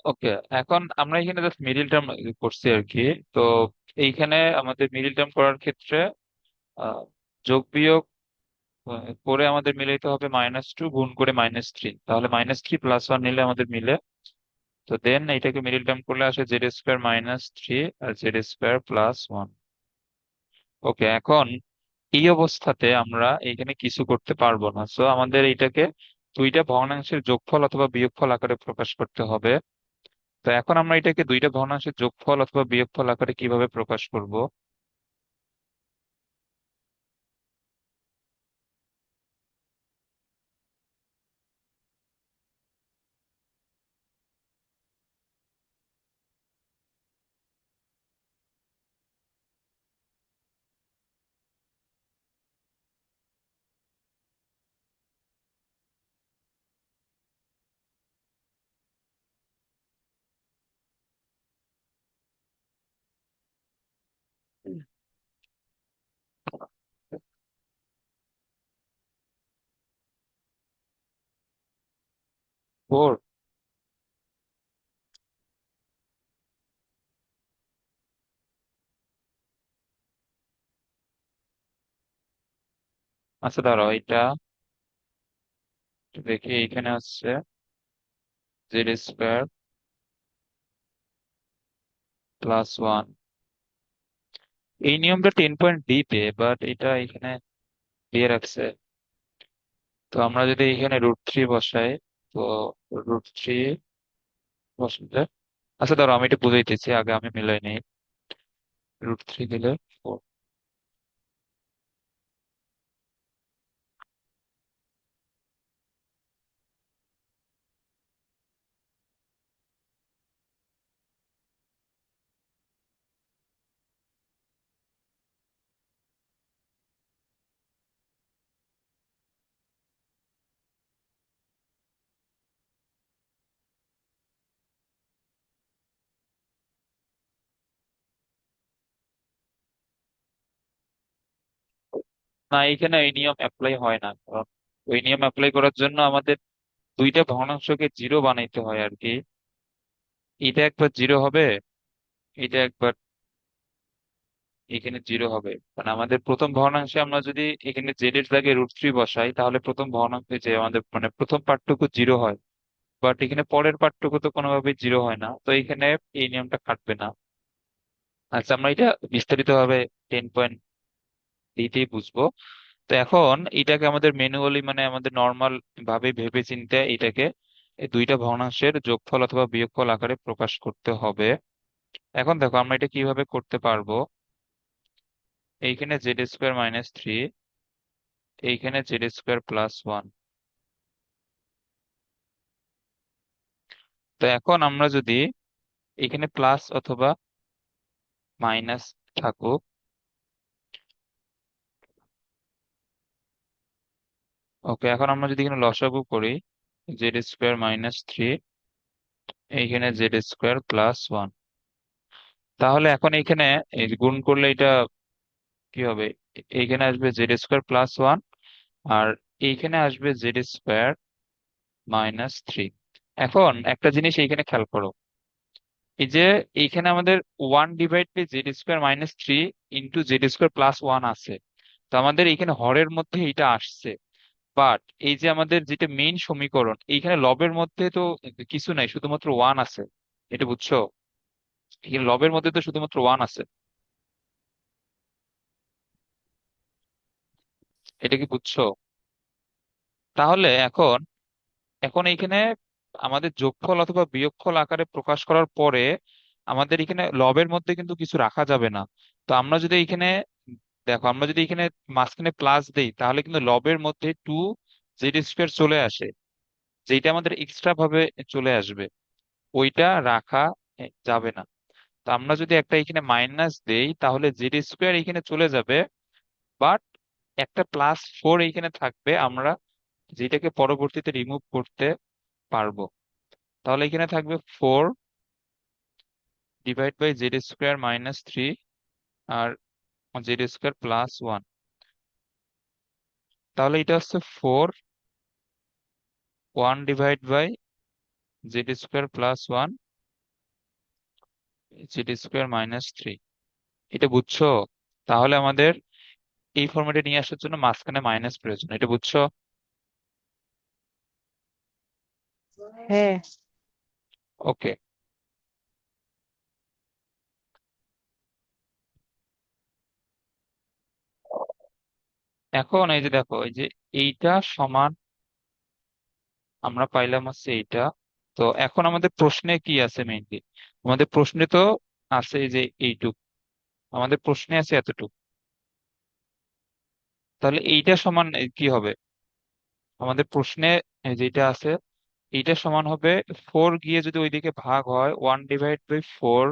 ওকে, এখন আমরা এখানে জাস্ট মিডিল টার্ম করছি আর কি। তো এইখানে আমাদের মিডিল টার্ম করার ক্ষেত্রে আহ, যোগ বিয়োগ করে আমাদের মিলাইতে হবে -2 গুণ করে -3, তাহলে -3 + 1 নিলে আমাদের মিলে। তো দেন এটাকে মিডিল টার্ম করলে আসে z² - 3 আর z² + 1। ওকে, এখন এই অবস্থাতে আমরা এখানে কিছু করতে পারবো না, সো আমাদের এইটাকে দুইটা ভগ্নাংশের যোগফল অথবা বিয়োগফল আকারে প্রকাশ করতে হবে। তো এখন আমরা এটাকে দুইটা ভগ্নাংশের যোগফল অথবা বিয়োগফল আকারে কিভাবে প্রকাশ করব? 4। আচ্ছা, দাঁড়াও, এটা একটু দেখি। এখানে হচ্ছে z² + 1। এই নিয়মটা 10.d তে, বাট এটা এখানে দিয়ে রাখছে। তো আমরা যদি এখানে √3 বসাই, তো √3 বসাতে, আচ্ছা ধরো আমি এটা বুঝাইতেছি, আগে আমি মিলাই নিই। √3 দিলে 4। না, এখানে এই নিয়ম অ্যাপ্লাই হয় না, কারণ ওই নিয়ম অ্যাপ্লাই করার জন্য আমাদের দুইটা ভগ্নাংশকে জিরো বানাইতে হয় আর কি। এটা একবার জিরো হবে, এটা একবার এখানে জিরো হবে। মানে আমাদের প্রথম ভগ্নাংশে আমরা যদি এখানে জেড এর জায়গায় √3 বসাই, তাহলে প্রথম ভগ্নাংশে যে আমাদের মানে প্রথম পার্টটুকু জিরো হয়। বাট এখানে পরের পার্টটুকু তো কোনোভাবে জিরো হয় না, তো এখানে এই নিয়মটা খাটবে না। আচ্ছা, আমরা এটা বিস্তারিত ভাবে 10.3-তেই বুঝবো। তো এখন এটাকে আমাদের ম্যানুয়ালি, মানে আমাদের নর্মাল ভাবে ভেবে চিন্তে এটাকে এই দুইটা ভগ্নাংশের যোগফল অথবা বিয়োগফল আকারে প্রকাশ করতে হবে। এখন দেখো আমরা এটা কিভাবে করতে পারবো। এইখানে z² - 3, এইখানে z² + 1। তো এখন আমরা যদি এখানে প্লাস অথবা মাইনাস থাকুক, ওকে, এখন আমরা যদি এখানে লসাগু করি, z² - 3, এইখানে z² + 1, তাহলে এখন এইখানে এই যে গুণ করলে এটা কি হবে? এইখানে আসবে z² + 1, আর এইখানে আসবে z² - 3। এখন একটা জিনিস এইখানে খেয়াল করো, এই যে এইখানে আমাদের 1/z² - 3 × z² + 1 আছে। তো আমাদের এইখানে হরের মধ্যে এটা আসছে। বাট এই যে আমাদের যেটা মেইন সমীকরণ, এইখানে লবের মধ্যে তো কিছু নাই, শুধুমাত্র ওয়ান আছে। এটা বুঝছো? এখানে লবের মধ্যে তো শুধুমাত্র ওয়ান আছে। এটা কি বুঝছো? তাহলে এখন এখন এইখানে আমাদের যোগফল অথবা বিয়োগফল আকারে প্রকাশ করার পরে আমাদের এখানে লবের মধ্যে কিন্তু কিছু রাখা যাবে না। তো আমরা যদি এখানে দেখো, আমরা যদি এখানে মাঝখানে প্লাস দেই, তাহলে কিন্তু লবের মধ্যে 2z² চলে আসে, যেটা আমাদের এক্সট্রা ভাবে চলে আসবে, ওইটা রাখা যাবে না। তো আমরা যদি একটা এখানে মাইনাস দেই, তাহলে z² এখানে চলে যাবে, বাট একটা +4 এইখানে থাকবে, আমরা যেটাকে পরবর্তীতে রিমুভ করতে পারবো। তাহলে এখানে থাকবে 4/z² - 3 আর z² + 1। তাহলে এটা হচ্ছে 4 1/z² + 1 Z square minus three. এটা বুঝছো? তাহলে আমাদের এই ফর্মেটে নিয়ে আসার জন্য মাঝখানে মাইনাস প্রয়োজন, এটা বুঝছো? হ্যাঁ। ওকে। এখন এই যে দেখো, এই যে এইটা সমান আমরা পাইলাম হচ্ছে এইটা। তো এখন আমাদের প্রশ্নে কি আছে মেইনলি? আমাদের প্রশ্নে তো আছে এই যে এইটুক, আমাদের প্রশ্নে আছে এতটুক। তাহলে এইটা সমান কি হবে? আমাদের প্রশ্নে যেটা আছে এইটা সমান হবে, ফোর গিয়ে যদি ওইদিকে ভাগ হয়, 1/4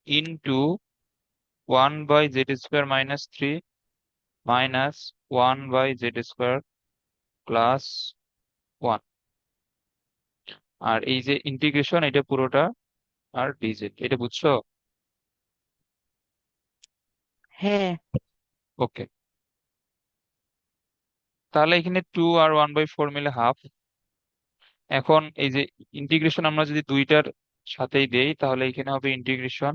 ইন্টু 1/z² - 3 মাইনাস 1/z² + 1। আর এই যে ইন্টিগ্রেশন এটা পুরোটা আর ডিজেড, এটা বুঝছো? হ্যাঁ। ওকে। তাহলে এখানে 2 আর 1/4 মিলে হাফ। এখন এই যে ইন্টিগ্রেশন আমরা যদি দুইটার সাথেই দেই, তাহলে এখানে হবে ইন্টিগ্রেশন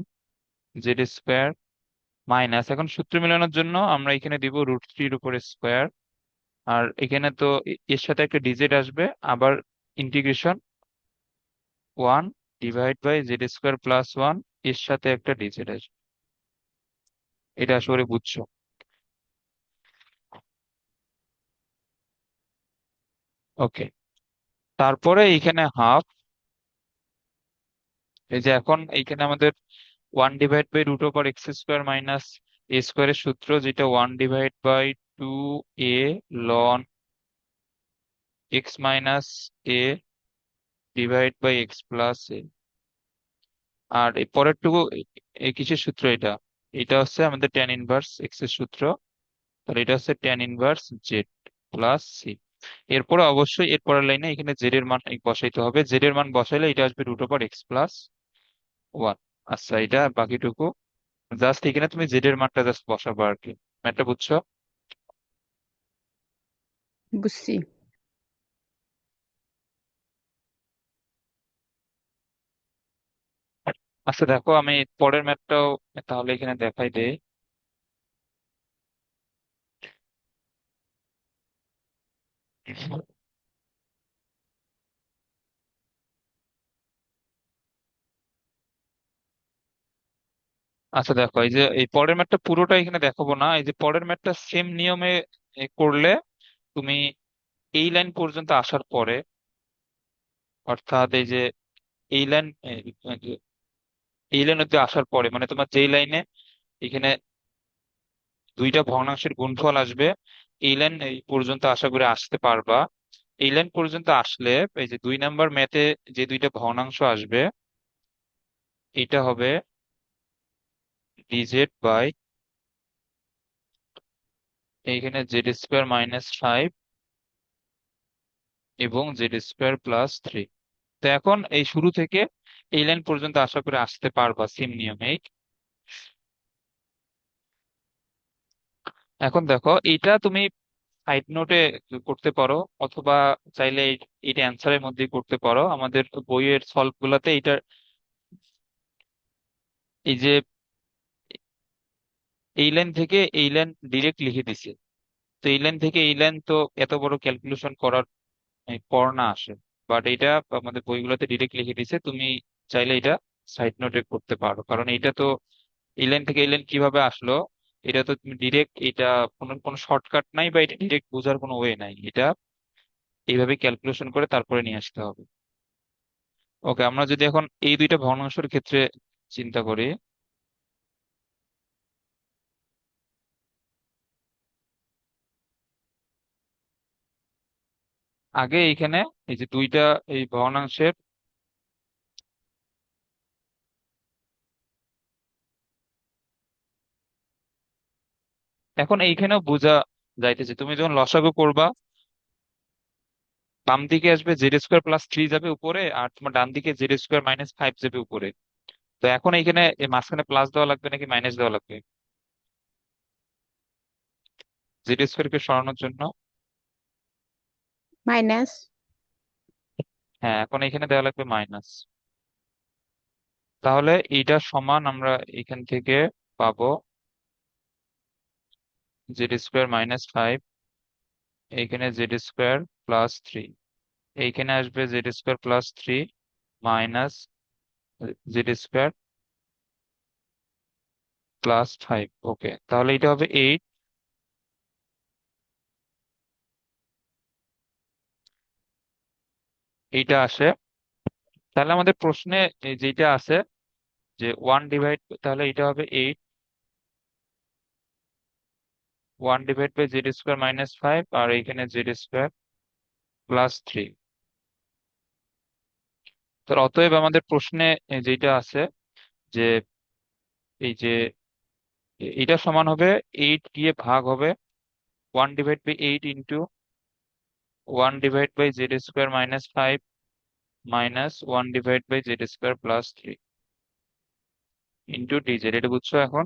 z² মাইনাস, এখন সূত্র মেলানোর জন্য আমরা এখানে দিব √3 উপরে স্কোয়ার। আর এখানে তো এর সাথে একটা ডিজিট আসবে, আবার ইন্টিগ্রেশন 1/z² + 1 এর সাথে একটা ডিজিট আসবে। এটা আসলে বুঝছো? ওকে। তারপরে এইখানে হাফ। এই যে এখন এইখানে আমাদের 1/√(x²-a²) সূত্র, যেটা 1/2a ln x - a/x+a। আর এই পরেরটুকু এই কিসের সূত্র এটা? এটা হচ্ছে আমাদের ট্যান ইনভার্স এক্স এর সূত্র। তাহলে এটা হচ্ছে tan inverse z plus c. এরপরে অবশ্যই এর পরের লাইনে এখানে জেড এর মান বসাইতে হবে, জেড এর মান বসাইলে এটা আসবে √(x+1)। আচ্ছা, এটা বাকিটুকু জাস্ট এখানে তুমি জেড এর মানটা জাস্ট বসাবো আর কি। ম্যাথটা বুঝছো? বুঝছি। আচ্ছা দেখো, আমি পরের ম্যাথটাও তাহলে এখানে দেখাই দেই। আচ্ছা দেখো, এই যে এই পরের ম্যাথটা পুরোটা এখানে দেখাবো না, এই যে পরের ম্যাথটা সেম নিয়মে করলে তুমি এই লাইন পর্যন্ত আসার পরে, অর্থাৎ এই যে এই লাইন, এই লাইন অব্দি আসার পরে মানে তোমার যেই লাইনে এখানে দুইটা ভগ্নাংশের গুণফল আসবে, এই লাইন এই পর্যন্ত আশা করে আসতে পারবা। এই লাইন পর্যন্ত আসলে এই যে 2 নাম্বার ম্যাথে যে দুইটা ভগ্নাংশ আসবে, এটা হবে ডিজেড বাই এইখানে z² - 5 এবং z² + 3। তো এখন এই শুরু থেকে এই লাইন পর্যন্ত আশা করে আসতে পারবা সেম নিয়মে। এখন দেখো এইটা তুমি সাইড নোটে করতে পারো, অথবা চাইলে এটা অ্যান্সারের মধ্যে করতে পারো। আমাদের বইয়ের সলভ গুলাতে এটা এই যে এই লাইন থেকে এই লাইন ডিরেক্ট লিখে দিছে। তো এই লাইন থেকে এই লাইন তো এত বড় ক্যালকুলেশন করার পর না আসে, বাট এটা আমাদের বইগুলোতে ডিরেক্ট লিখে দিছে। তুমি চাইলে এটা সাইড নোটে করতে পারো, কারণ এটা তো এই লাইন থেকে এই লাইন কিভাবে আসলো, এটা তো তুমি ডিরেক্ট, এটা কোনো কোনো শর্টকাট নাই, বা এটা ডিরেক্ট বোঝার কোনো ওয়ে নাই, এটা এইভাবে ক্যালকুলেশন করে তারপরে নিয়ে আসতে হবে। ওকে, আমরা যদি এখন এই দুইটা ভগ্নাংশের ক্ষেত্রে চিন্তা করি, আগে এইখানে এই যে দুইটা এই ভগ্নাংশের, এখন এইখানেও বোঝা যাইতেছে, তুমি যখন লসাগু করবা, বাম দিকে আসবে z² + 3 যাবে উপরে, আর তোমার ডান দিকে z² - 5 যাবে উপরে। তো এখন এইখানে এই মাঝখানে প্লাস দেওয়া লাগবে নাকি মাইনাস দেওয়া লাগবে z² কে সরানোর জন্য? মাইনাস। হ্যাঁ, এখন এখানে দেওয়া লাগবে মাইনাস। তাহলে এইটা সমান আমরা এখান থেকে পাবো z² - 5, এইখানে z² + 3, এইখানে আসবে z² + 3 মাইনাস z² + 5। ওকে, তাহলে এটা হবে 8। এইটা আসে। তাহলে আমাদের প্রশ্নে যেটা আছে যে 1 তাহলে এটা হবে 8, 1/z² - 5, আর এইখানে z² + 3। তো অতএব আমাদের প্রশ্নে যেটা আছে যে এই যে এটা সমান হবে 8 দিয়ে ভাগ হবে 1/8 into 1/z² - 5 minus 1/z² + 3 into dz। এটা বুঝছো এখন?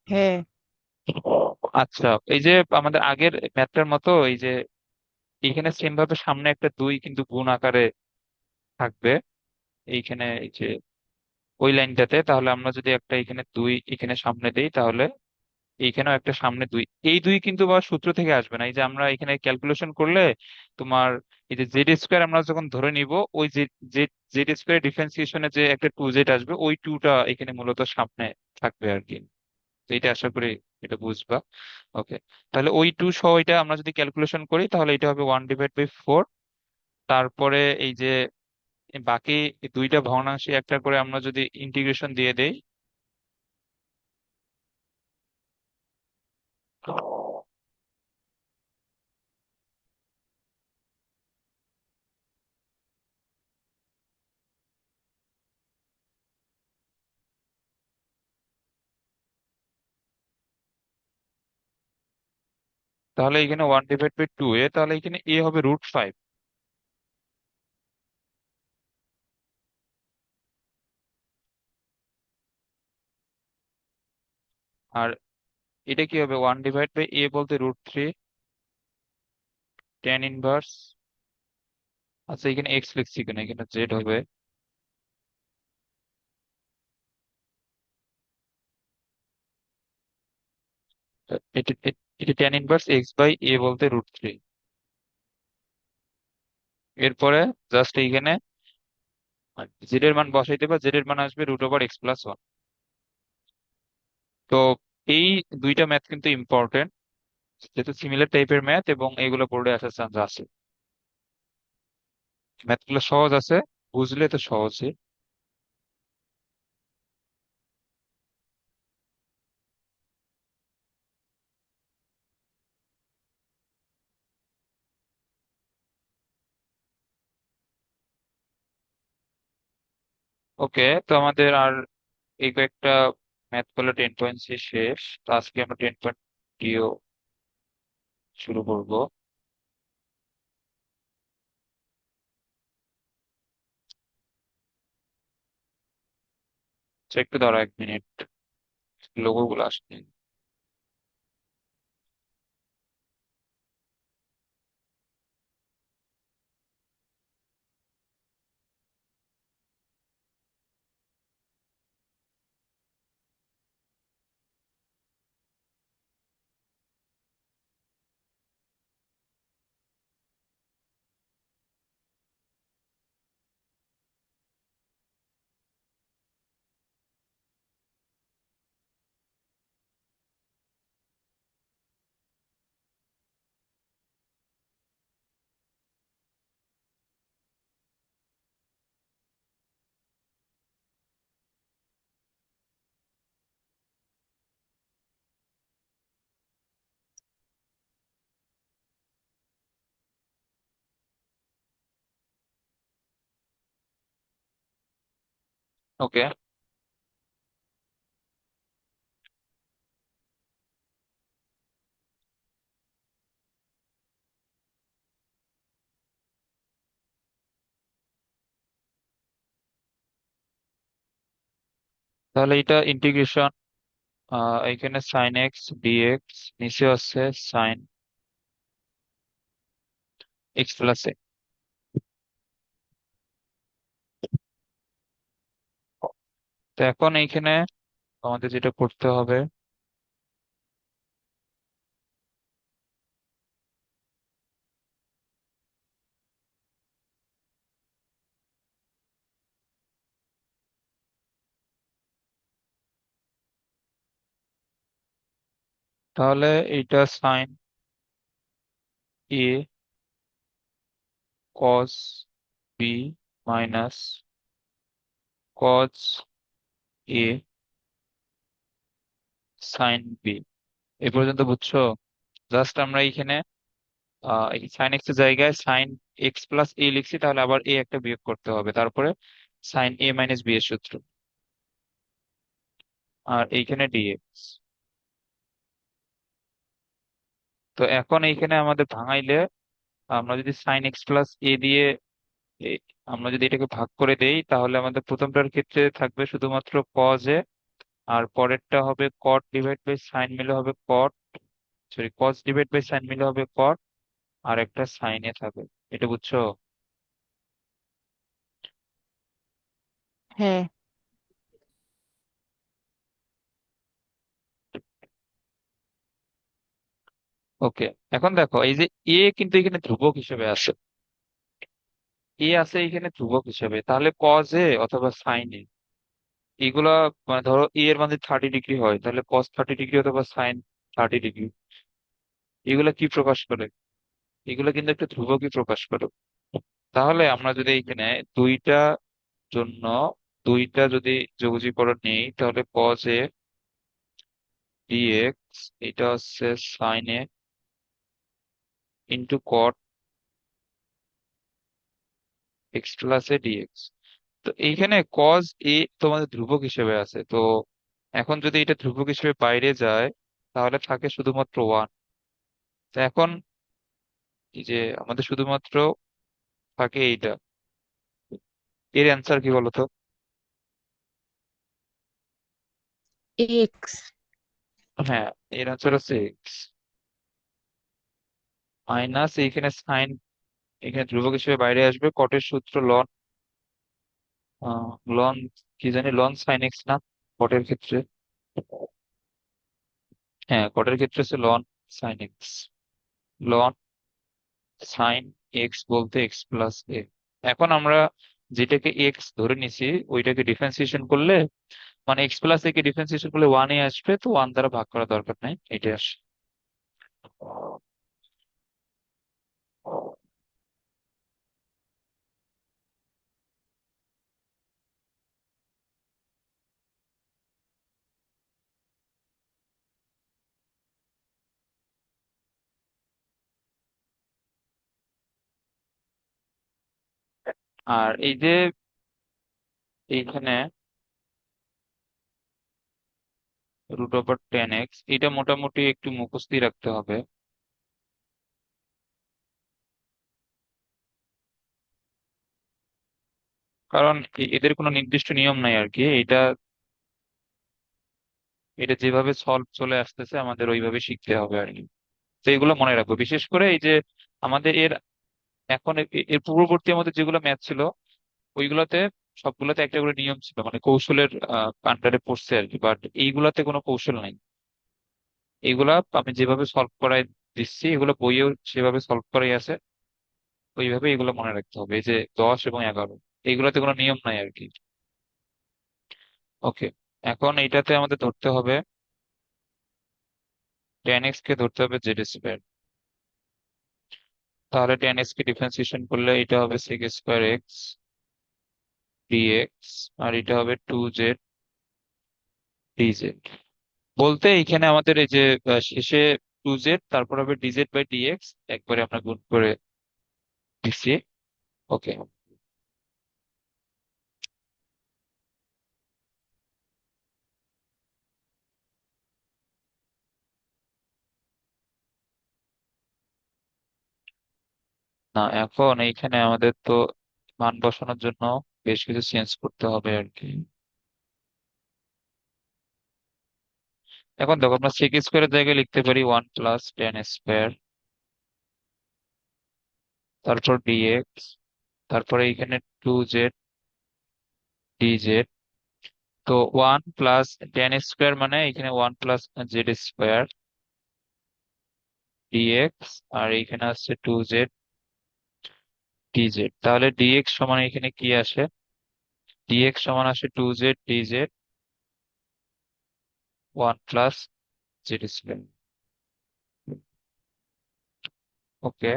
হ্যাঁ। আচ্ছা, এই যে আমাদের আগের ম্যাথটার মতো এই যে এইখানে সেম ভাবে সামনে একটা 2 কিন্তু গুণ আকারে থাকবে এইখানে, এই যে ওই লাইনটাতে। তাহলে আমরা যদি একটা এখানে 2 এখানে সামনে দেই, তাহলে এইখানেও একটা সামনে 2। এই 2 কিন্তু বা সূত্র থেকে আসবে না, এই যে আমরা এখানে ক্যালকুলেশন করলে তোমার এই যে z² আমরা যখন ধরে নিব, ওই যে z² ডিফারেন্সিয়েশনে যে একটা 2z আসবে, ওই 2টা এখানে মূলত সামনে থাকবে আর কি। তো এটা আশা করি এটা বুঝবা। ওকে, তাহলে ওই 2 সহ এটা আমরা যদি ক্যালকুলেশন করি, তাহলে এটা হবে 1/4। তারপরে এই যে বাকি দুইটা ভগ্নাংশে একটা করে আমরা যদি ইন্টিগ্রেশন দিয়ে দেই, তাহলে এখানে 1/2 তাহলে এখানে এ হবে √5। আর এটা কি হবে? 1/a বলতে √3 tan 1। আচ্ছা, এখানে এক্স লিখছি কেন, এখানে জেড হবে। এটা এটা tan 1 x/a বলতে √3। এরপরে জাস্ট এইখানে জেড এর মান বসাইতে, বা জেড এর মান আসবে √x+1। তো এই দুইটা ম্যাথ কিন্তু ইম্পর্টেন্ট, যেহেতু সিমিলার টাইপের ম্যাথ এবং এগুলো বোর্ডে আসার চান্স আছে। ম্যাথ গুলো সহজ আছে, বুঝলে তো সহজই। ওকে, তো আমাদের আর এই কয়েকটা ম্যাথ গুলো 10.c শেষ। তো আজকে আমরা 10.d শুরু করব। আচ্ছা, একটু ধরো 1 মিনিট, লোগো গুলো আসছে। ওকে, তাহলে এটা ইন্টিগ্রেশন, এখানে sin x dx, নিচে আছে sin x+a। তো এখন এইখানে আমাদের যেটা করতে হবে, তাহলে এইটা সাইন এ কস বি মাইনাস কস এ সাইন বি, এই পর্যন্ত বুঝছো? জাস্ট আমরা এইখানে এই সাইন এক্স এর জায়গায় সাইন এক্স প্লাস এ লিখছি, তাহলে আবার এ একটা বিয়োগ করতে হবে, তারপরে সাইন এ মাইনাস বি এর সূত্র, আর এইখানে ডিএক্স। তো এখন এইখানে আমাদের ভাঙাইলে, আমরা যদি সাইন এক্স প্লাস এ দিয়ে এ- আমরা যদি এটাকে ভাগ করে দেই, তাহলে আমাদের প্রথমটার ক্ষেত্রে থাকবে শুধুমাত্র কজ এ, আর পরেরটা হবে কট ডিভাইড বাই সাইন মিলে হবে cot, sorry cos divide by sine মিলে হবে কট, আর একটা সাইন এ থাকবে। এটা বুঝছো? হ্যাঁ। ওকে, এখন দেখো এই যে এ কিন্তু এখানে ধ্রুবক হিসেবে আছে, এ আছে এখানে ধ্রুবক হিসেবে, তাহলে কজ এ অথবা সাইন এ এগুলা, মানে ধরো এ এর মানে 30 ডিগ্রি হয়, তাহলে কস 30 ডিগ্রি অথবা সাইন 30 ডিগ্রি, এগুলা কি প্রকাশ করে? এগুলা কিন্তু একটা ধ্রুবকই প্রকাশ করে। তাহলে আমরা যদি এখানে দুইটা জন্য দুইটা যদি যোগজীকরণ নেই, তাহলে কজ এ ডিএক্স, এটা হচ্ছে সাইন এ ইন্টু কট এক্স প্লাস এ ডিএক্স। তো এইখানে কজ এ তোমাদের ধ্রুবক হিসেবে আছে, তো এখন যদি এটা ধ্রুবক হিসেবে বাইরে যায়, তাহলে থাকে শুধুমাত্র ওয়ান। তো এখন এই যে আমাদের শুধুমাত্র থাকে এইটা, এর অ্যান্সার কি বলতো? এক্স। হ্যাঁ, এর অ্যান্সার হচ্ছে এক্স মাইনাস এইখানে সাইন, এখানে ধ্রুবক হিসেবে বাইরে আসবে কটের সূত্র লন, লন কি জানি, লন সাইন এক্স না কটের ক্ষেত্রে? হ্যাঁ, কটের ক্ষেত্রে হচ্ছে loan sine x, loan sine x বলতে এক্স প্লাস এ। এখন আমরা যেটাকে এক্স ধরে নিছি ওইটাকে ডিফারেন্সিয়েশন করলে, মানে এক্স প্লাস এ কে ডিফারেন্সিয়েশন করলে ওয়ান এ আসবে, তো ওয়ান দ্বারা ভাগ করার দরকার নাই, এটা আসে। আর এই যে এইখানে √10x, এটা মোটামুটি একটু মুখস্থই রাখতে হবে, কারণ এদের কোনো নির্দিষ্ট নিয়ম নাই আর কি, এটা এটা যেভাবে সলভ চলে আসতেছে আমাদের ওইভাবে শিখতে হবে আর কি। তো এগুলো মনে রাখবো, বিশেষ করে এই যে আমাদের এর এখন এর পূর্ববর্তী আমাদের যেগুলো ম্যাথ ছিল, ওইগুলোতে সবগুলোতে একটা করে নিয়ম ছিল, মানে কৌশলের আন্ডারে পড়ছে আর কি, বাট এইগুলাতে কোনো কৌশল নাই। এগুলা আমি যেভাবে সলভ করাই দিচ্ছি, এগুলো বইয়েও সেভাবে সলভ করাই আছে, ওইভাবে এগুলো মনে রাখতে হবে, এই যে 10 এবং 11 এইগুলোতে কোনো নিয়ম নাই আর কি। ওকে, এখন এইটাতে আমাদের ধরতে হবে 10x কে ধরতে হবে জেড স্কোয়ার, তাহলে 10x কে ডিফারেন্সিয়েশন করলে এটা হবে সেক স্কোয়ার এক্স ডিএক্স, আর এটা হবে 2z ডিজেড। বলতে এইখানে আমাদের এই যে শেষে 2z, তারপর হবে ডিজেড বাই ডিএক্স, একবারে আমরা গুণ করে দিচ্ছি। ওকে, না এখন এইখানে আমাদের তো মান বসানোর জন্য বেশ কিছু চেঞ্জ করতে হবে আর কি। এখন দেখো, আমরা সেক স্কোয়ারের জায়গায় লিখতে পারি 1 + 10 স্কোয়ার, তারপর ডিএক্স, তারপরে এখানে 2z ডিজেড, তো 1 + tan² মানে এখানে 1 + z² dx, আর এখানে আসছে 2z dz। তাহলে dx সমান এখানে কি আসে? dx সমান আসে 2z dz 1 + z²। ওকে,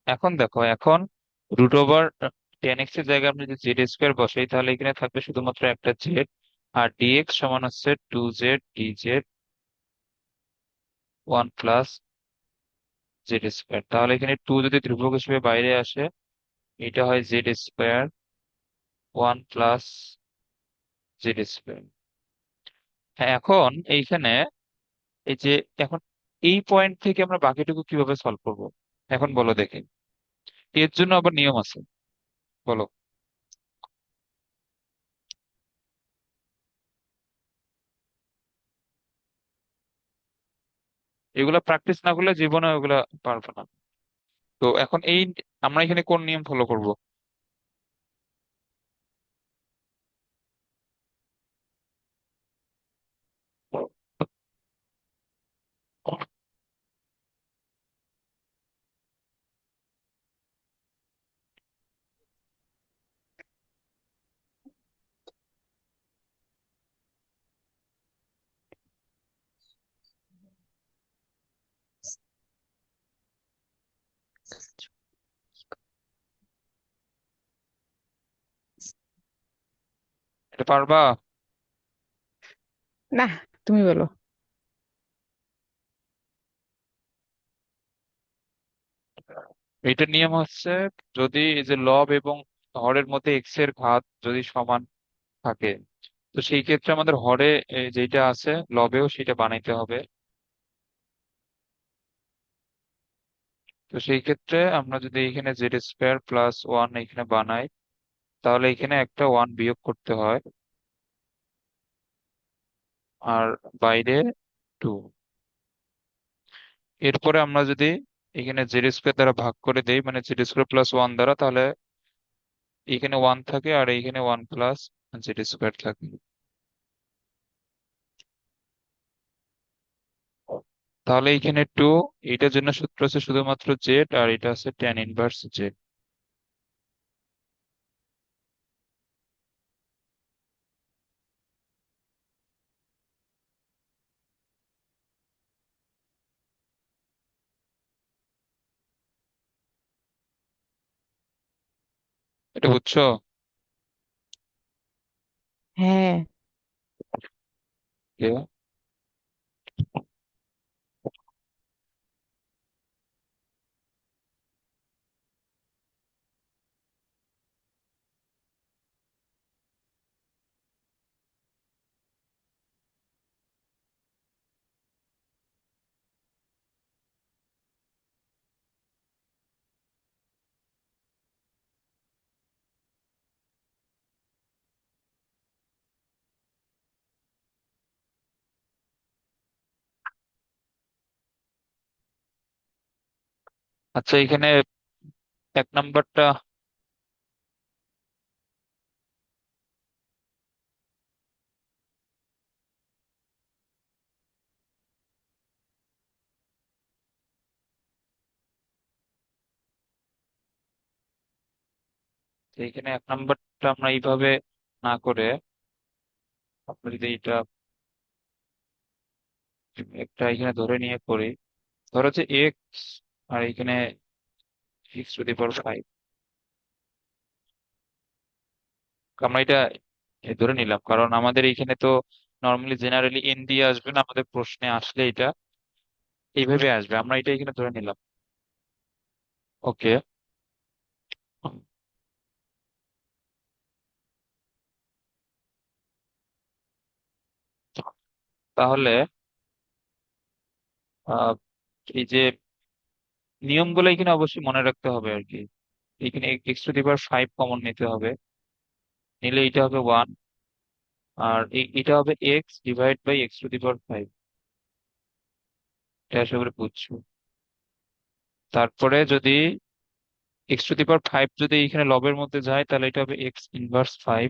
এখন দেখো, এখন √10x এর জায়গায় আমরা যদি z² বসাই, তাহলে এখানে থাকবে শুধুমাত্র একটা z। আর dx সমান হচ্ছে 2z dz 1 + z²। তাহলে এখানে 2 যদি ধ্রুবক হিসেবে বাইরে আসে, এটা হয় z², 1 + z²। হ্যাঁ, এখন এইখানে এই যে, এখন এই পয়েন্ট থেকে আমরা বাকিটুকু কিভাবে সলভ করব? এখন বলো দেখি। এর জন্য আবার নিয়ম আছে, বলো। এগুলা প্র্যাকটিস না করলে জীবনে ওগুলা পারবে না। তো এখন আমরা এখানে কোন নিয়ম ফলো করব? এটা পারবা? না, তুমি বলো। এটার নিয়ম হচ্ছে, যদি এই যে লব এবং হরের মধ্যে এক্স এর ঘাত যদি সমান থাকে, তো সেই ক্ষেত্রে আমাদের হরে যেটা আছে লবেও সেটা বানাইতে হবে। তো সেই ক্ষেত্রে আমরা যদি এখানে z² + 1 এখানে বানাই, তাহলে এখানে একটা 1 বিয়োগ করতে হয়, আর বাইরে 2। এরপরে আমরা যদি এখানে z² দ্বারা ভাগ করে দেই, মানে z² + 1 দ্বারা, তাহলে এখানে 1 থাকে আর এইখানে 1 + z² থাকে। তাহলে এখানে 2, এটার জন্য সূত্র আছে শুধুমাত্র জেড, আর এটা আছে tan−1 z। এটা বুঝছো? হ্যাঁ। যে আচ্ছা, এখানে 1 নাম্বারটা, এখানে 1 নাম্বারটা আমরা এইভাবে না করে, আমরা যদি এটা একটা এখানে ধরে নিয়ে করি, ধরো যে এক্স, আর এখানে x⁵, আমরা এটা ধরে নিলাম, কারণ আমাদের এইখানে তো নর্মালি জেনারেলি এন দিয়ে আসবে না, আমাদের প্রশ্নে আসলে এটা এইভাবে আসবে, আমরা এটা এখানে ধরে নিলাম। ওকে, তাহলে আহ, এই যে নিয়মগুলো এখানে অবশ্যই মনে রাখতে হবে আর কি। এখানে x⁵ কমন নিতে হবে, নিলে এটা হবে 1, আর এটা হবে x/(x⁵) এটা আশা করি বুঝছো। তারপরে যদি x to the power five যদি এখানে লবের মধ্যে যায় তাহলে এটা হবে এক্স ইনভার্স ফাইভ,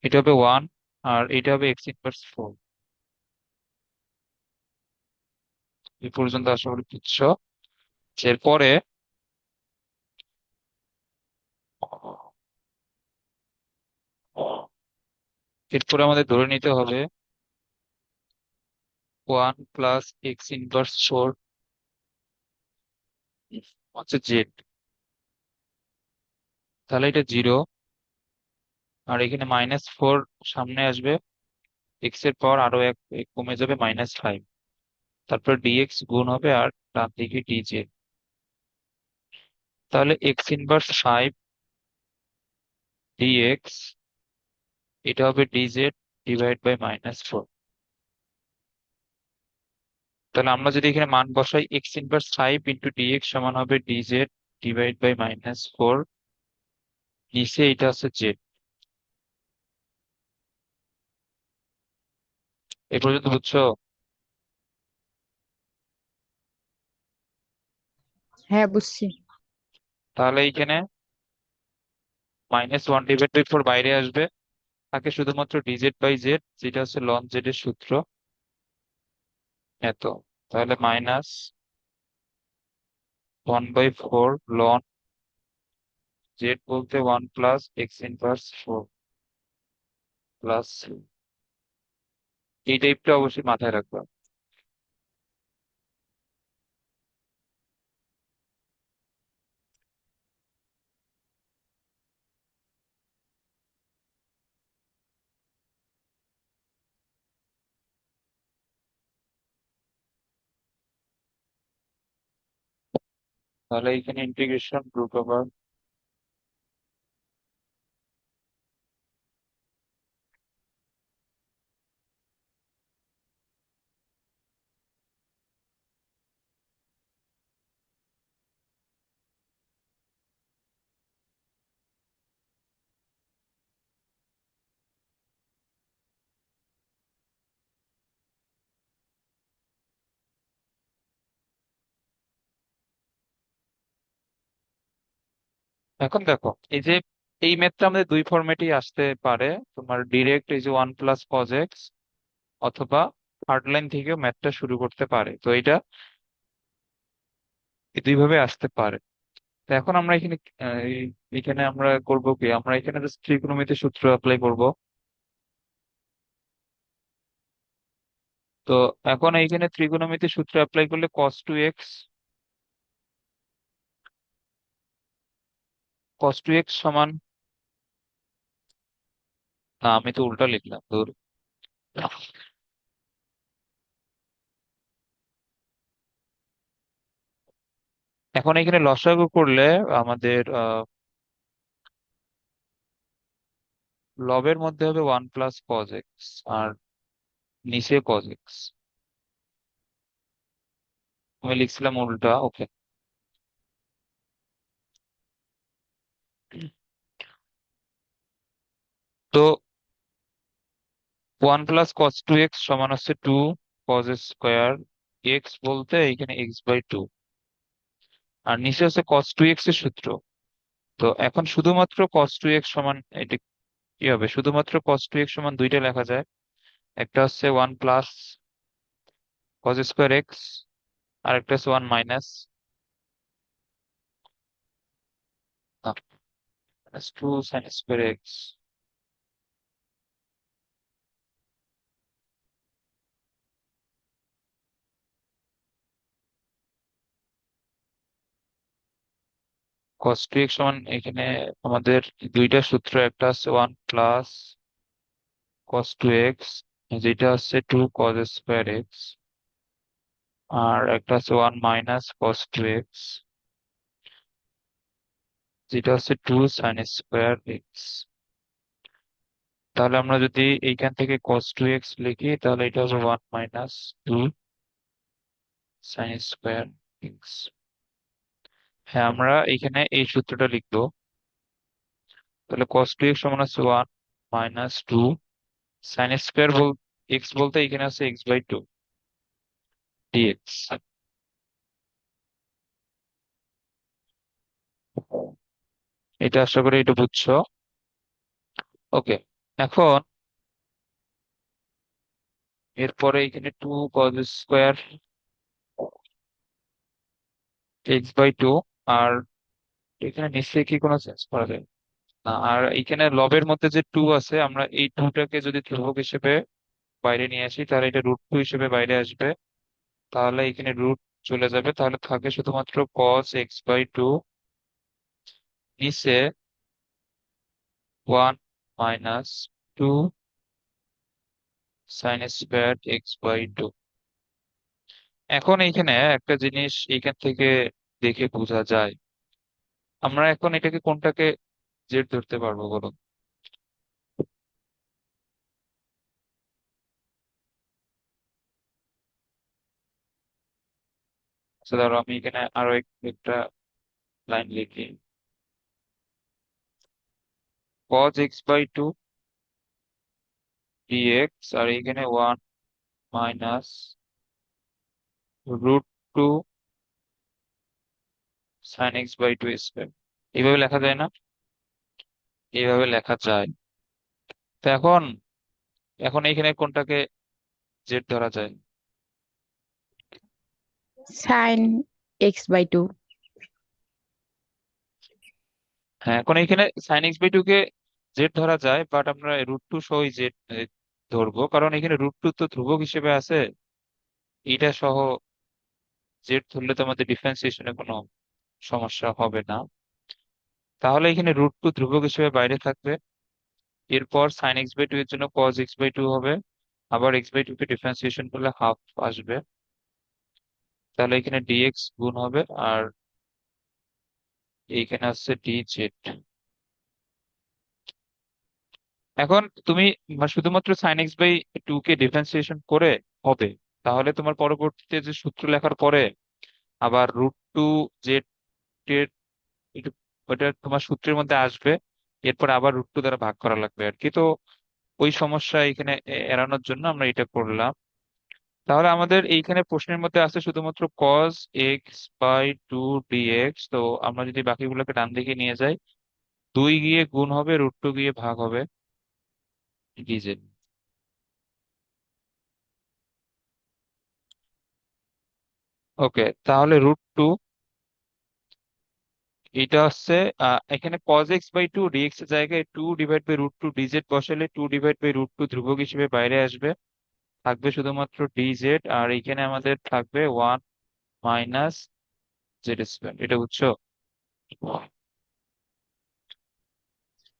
এটা হবে ওয়ান, আর এটা হবে এক্স ইনভার্স ফোর। এই পর্যন্ত আশা করি বুঝছো। এরপরে এরপরে আমাদের ধরে নিতে হবে one plus x inverse four হচ্ছে জেড। তাহলে এটা জিরো, আর এখানে মাইনাস ফোর সামনে আসবে, এক্স এর পাওয়ার আরো এক এক কমে যাবে মাইনাস ফাইভ। তারপর ডিএক্স গুণ হবে আর ডান দিকে ডিজে। তাহলে এক্স ইনভার্স ফাইভ ডিএক্স, এটা হবে dz divide by minus four. তাহলে আমরা যদি এখানে মান বসাই, x inverse five into dx সমান হবে dz divide by minus four, নিচে এটা আছে জেড। এ পর্যন্ত বুঝছো? হ্যাঁ, বুঝছি। তাহলে এইখানে minus one divide by four বাইরে আসবে, থাকে শুধুমাত্র ডিজেড বাই জেড, যেটা হচ্ছে লন জেড এর সূত্র। এত, তাহলে minus one by four ln z বলতে one plus x inverse four plus, এই টাইপটা অবশ্যই মাথায় রাখবা। তাহলে এখানে ইন্টিগ্রেশন রুট ওভার, এখন দেখো এই যে এই ম্যাথটা আমাদের দুই ফরম্যাটেই আসতে পারে। তোমার ডিরেক্ট এই যে ওয়ান প্লাস কজ এক্স, অথবা থার্ড লাইন থেকেও ম্যাথটা শুরু করতে পারে। তো এটা এই দুই ভাবে আসতে পারে। তো এখন আমরা এখানে এখানে আমরা করব কি, আমরা এখানে জাস্ট ত্রিকোণমিতির সূত্র অ্যাপ্লাই করব। তো এখন এইখানে ত্রিকোণমিতির সূত্র অ্যাপ্লাই করলে cos2x সমান, না আমি তো উল্টা লিখলাম, ধর। এখন এখানে লসাগু করলে আমাদের লবের মধ্যে হবে ওয়ান প্লাস কজ এক্স, আর নিচে কজ এক্স। আমি লিখছিলাম উল্টা, ওকে। তো one plus cos two x সমান হচ্ছে টু কজ স্কোয়ার এক্স বলতে এখানে এক্স বাই টু, আর নিচে হচ্ছে কস টু এক্স এর সূত্র। তো এখন শুধুমাত্র কস টু এক্স সমান এটা কি হবে, শুধুমাত্র কস টু এক্স সমান দুইটা লেখা যায়। একটা হচ্ছে one plus cos square x, আর একটা হচ্ছে one minus two sine square x. Cos two x সমান এখানে আমাদের দুইটা সূত্র, একটা হচ্ছে one plus cos two x, যেটা হচ্ছে টু কজ স্কোয়ার এক্স, আর একটা হচ্ছে one minus cos two x, যেটা হচ্ছে টু সাইন স্কোয়ার এক্স। তাহলে আমরা যদি এইখান থেকে কস টু এক্স লিখি তাহলে এটা হবে one minus two sine square x. হ্যাঁ, আমরা এখানে এই সূত্রটা লিখবো। তাহলে কস টু এক্স সমান হচ্ছে one minus two sine square x বলতে এখানে আছে এক্স বাই টু ডিএক্স। এটা আশা করি এটা বুঝছো। ওকে, এখন এরপরে এখানে 2 cos স্কোয়ার x/2। আর এখানে নিশ্চয়ই কি কোনো চেঞ্জ করা যায় না। আর এখানে লবের মধ্যে যে 2 আছে, আমরা এই 2টাকে যদি ধ্রুবক হিসেবে বাইরে নিয়ে আসি তাহলে এটা √2 হিসেবে বাইরে আসবে। তাহলে এখানে রুট চলে যাবে, তাহলে থাকে শুধুমাত্র cos x/2 নিচে 1 - 2 sin² x/2। এখন এইখানে একটা জিনিস এইখান থেকে দেখে বোঝা যায়, আমরা এখন এটাকে কোনটাকে জেড ধরতে পারবো বলুন। আচ্ছা ধরো আমি এখানে আরো একটা লাইন লিখি, cos x/2 dx, আর এখানে 1 - √2 sin x/2²। এইভাবে লেখা যায় না? এইভাবে লেখা যায়। তো এখন এখন এইখানে কোনটাকে জেড ধরা যায়? sin x/2। হ্যাঁ, এখন এইখানে sin x/2 কে জেড ধরা যায়, বাট আমরা √2 সহ জেড ধরবো, কারণ এখানে √2 তো ধ্রুবক হিসেবে আছে। এটা সহ জেড ধরলে তো আমাদের ডিফারেন্সিয়েশনে কোনো সমস্যা হবে না। তাহলে এখানে √2 ধ্রুবক হিসেবে বাইরে থাকবে। এরপর sin x/2 এর জন্য cos x/2 হবে। আবার x/2 কে ডিফারেন্সিয়েশন করলে হাফ আসবে। তাহলে এখানে ডিএক্স গুণ হবে, আর এইখানে আসছে dz। এখন তুমি শুধুমাত্র sin x/2 কে ডিফারেন্সিয়েশন করে হবে, তাহলে তোমার পরবর্তীতে যে সূত্র লেখার পরে আবার √2 জেড এর একটু ওটা তোমার সূত্রের মধ্যে আসবে। এরপর আবার √2 দ্বারা ভাগ করা লাগবে আর কি। তো ওই সমস্যা এখানে এড়ানোর জন্য আমরা এটা করলাম। তাহলে আমাদের এইখানে প্রশ্নের মধ্যে আছে শুধুমাত্র cos x/2 dx। তো আমরা যদি বাকিগুলোকে ডান দিকে নিয়ে যাই, 2 গিয়ে গুণ হবে, √2 গিয়ে ভাগ হবে dz। ওকে, তাহলে √2 এটা হচ্ছে এখানে cos x/2 dx এর জায়গায় 2/√2 dz বসালে 2/√2 ধ্রুবক হিসেবে বাইরে আসবে। থাকবে শুধুমাত্র dz, আর এখানে আমাদের থাকবে 1 - z²। এটা বুঝছো?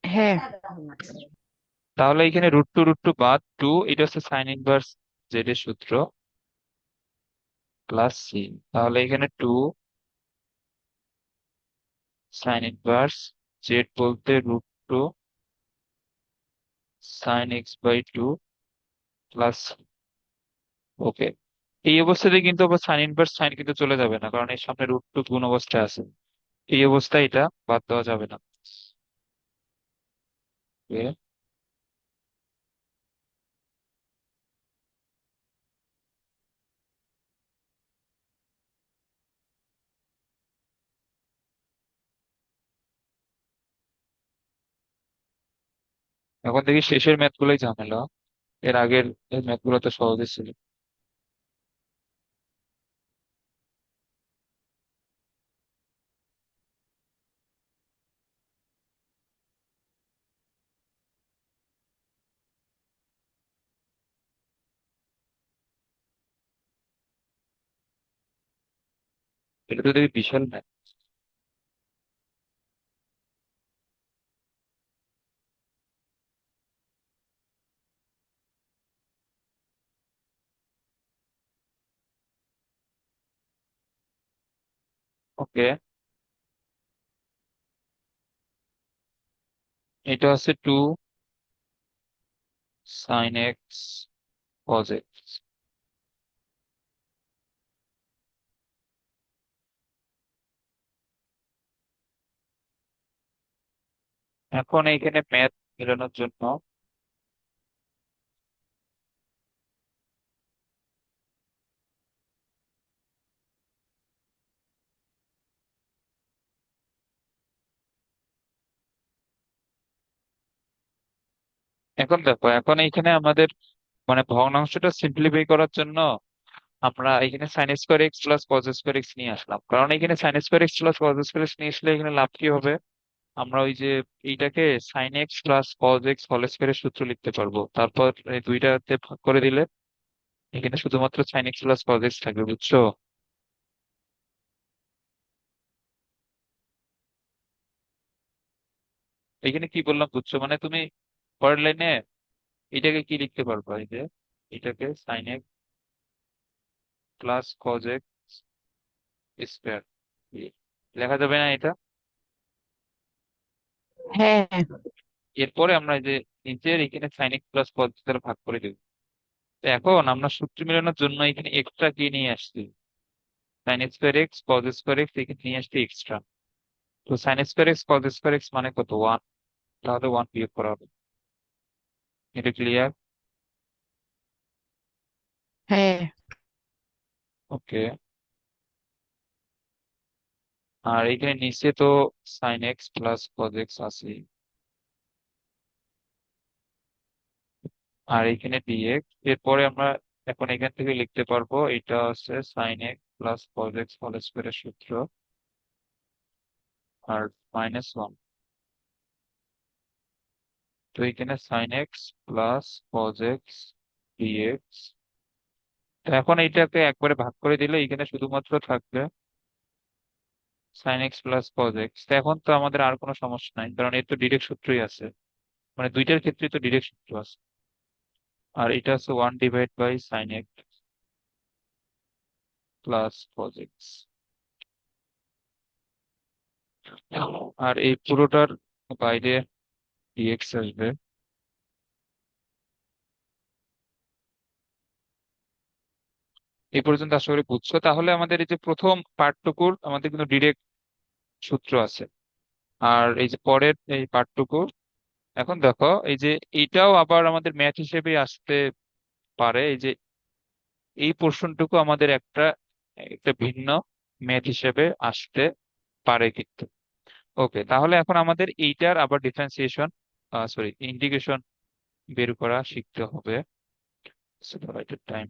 হ্যাঁ। তাহলে এখানে √2 বাদ 2, এটা হচ্ছে sin 1 z এর সূত্র, প্লাস c। তাহলে এখানে 2 sin 1 z বলতে √2 sin x/2 প্লাস। ওকে, এই অবস্থাতে কিন্তু আবার sin 1 sin কিন্তু চলে যাবে না, কারণ এর সামনে √2 গুণ অবস্থায় আছে। এই অবস্থায় এটা বাদ দেওয়া যাবে না। Okay? এখন দেখি শেষের ম্যাথ গুলোই ঝামেলা, এর আগের ম্যাথ গুলো তো সহজে ছিল। এটা তো দেখি বিশাল ম্যাথ। ওকে, এটা হচ্ছে 2 sin x cos x। এখন এইখানে ম্যাথ মেলানোর জন্য এখন দেখো, এখন এইখানে আমাদের মানে ভগ্নাংশটা সিম্পলিফাই করার জন্য আমরা এখানে sign square x plus cos square x নিয়ে আসলাম, কারণ এখানে sign square x plus cos square x নিয়ে আসলে এখানে লাভ কি হবে? আমরা ওই যে এইটাকে sine x plus cos x whole স্কোয়ারের সূত্র লিখতে পারবো, তারপর এই দুইটাতে ভাগ করে দিলে এখানে শুধুমাত্র sine x plus cos x থাকবে, বুঝছো? এখানে কি বললাম বুঝছো? মানে তুমি পরের লাইনে এটাকে কি লিখতে পারবা, এই যে এটাকে sine x plus cos x square লেখা যাবে না এটা? হ্যাঁ। এরপরে আমরা এই যে নিচের এখানে সাইন এক্স প্লাস কজ দ্বারা ভাগ করে দেবো। তো এখন আমরা সূত্র মেলানোর জন্য এখানে এক্সট্রা কি নিয়ে আসছি? Sign square x cos square x এখানে নিয়ে আসছি এক্সট্রা। তো sign square x cos square x মানে কত? ওয়ান। তাহলে ওয়ান বিয়োগ করা হবে। এটা ক্লিয়ার? হ্যাঁ। ওকে। আর এখানে নিচে তো sine x plus cos x আছে, আর এখানে ডিএক্স। এরপরে আমরা এখন এখান থেকে লিখতে পারবো এটা হচ্ছে sine x plus cos x whole স্কোয়ারের সূত্র, আর মাইনাস ওয়ান। তো এখানে sine x plus cos x dx. তো এখন এইটাকে একবারে ভাগ করে দিলে এখানে শুধুমাত্র থাকবে sine x plus cos x. তো এখন তো আমাদের আর কোনো সমস্যা নাই, কারণ এর তো ডিরেক্ট সূত্রই আছে, মানে দুইটার ক্ষেত্রেই তো ডিরেক্ট সূত্র আছে। আর এটা হচ্ছে one divide by sine x plus cos x. আর এই পুরোটার বাইরে ডিএক্স আসবে। এই পর্যন্ত আশা করি বুঝছো। তাহলে আমাদের এই যে প্রথম পার্টটুকুর আমাদের কিন্তু ডিরেক্ট সূত্র আছে, আর এই যে পরের এই পার্টটুকু, এখন দেখো এই যে এইটাও আবার আমাদের ম্যাথ হিসেবে আসতে পারে। এই যে এই পোর্শনটুকু আমাদের একটা একটা ভিন্ন ম্যাথ হিসেবে আসতে পারে কিন্তু। ওকে, তাহলে এখন আমাদের এইটার আবার ডিফারেন্সিয়েশন, সরি ইন্টিগ্রেশন বের করা শিখতে হবে। টাইম